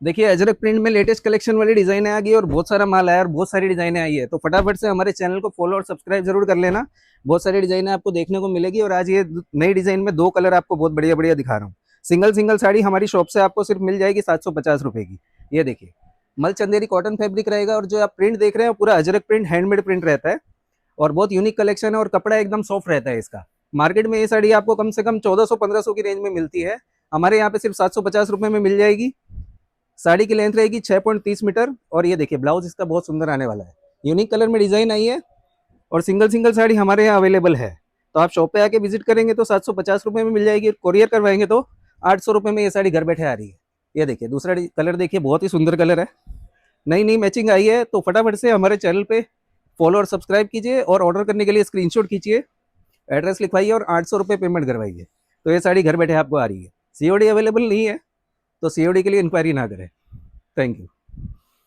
देखिए अजरक प्रिंट में latest collection वाली डिजाइने आ गई और बहुत सारा माल आया और बहुत सारी डिजाइने आई है, तो फटाफट से हमारे चैनल को फॉलो और सब्सक्राइब जरूर कर लेना। बहुत सारी डिजाइने आपको देखने को मिलेगी और आज ये नई डिजाइन में दो कलर आपको बहुत बढ़िया बढ़िया दिखा रहा हूँ। सिंगल सिंगल साड़ी हमारी शॉप से आपको सिर्फ मिल जाएगी 750 रुपए की। ये देखिए, मल चंदेरी कॉटन फैब्रिक रहेगा और जो आप प्रिंट देख रहे हैं पूरा अजरक प्रिंट, हैंडमेड प्रिंट रहता है और बहुत यूनिक कलेक्शन है और कपड़ा एकदम सॉफ्ट रहता है इसका। मार्केट में ये साड़ी आपको कम से कम 1400-1500 की रेंज में मिलती है, हमारे यहाँ पे सिर्फ 750 रुपए में मिल जाएगी। साड़ी की लेंथ रहेगी 6.30 मीटर और ये देखिए ब्लाउज इसका बहुत सुंदर आने वाला है, यूनिक कलर में डिजाइन आई है और सिंगल सिंगल साड़ी हमारे यहाँ अवेलेबल है। तो आप शॉप पे आके विजिट करेंगे तो 750 रुपए में मिल जाएगी, कोरियर करवाएंगे तो 800 रुपए में ये साड़ी घर बैठे आ रही है। ये देखिए दूसरा कलर देखिए, बहुत ही सुंदर कलर है, नई नई मैचिंग आई है। तो फटाफट से हमारे चैनल पे फॉलो और सब्सक्राइब कीजिए और ऑर्डर करने के लिए स्क्रीनशॉट खींचिए, एड्रेस लिखवाइए और 800 रुपये पेमेंट करवाइए, तो ये साड़ी घर बैठे आपको आ रही है। सीओडी अवेलेबल नहीं है, तो सीओडी के लिए इंक्वायरी ना करें। Thank you.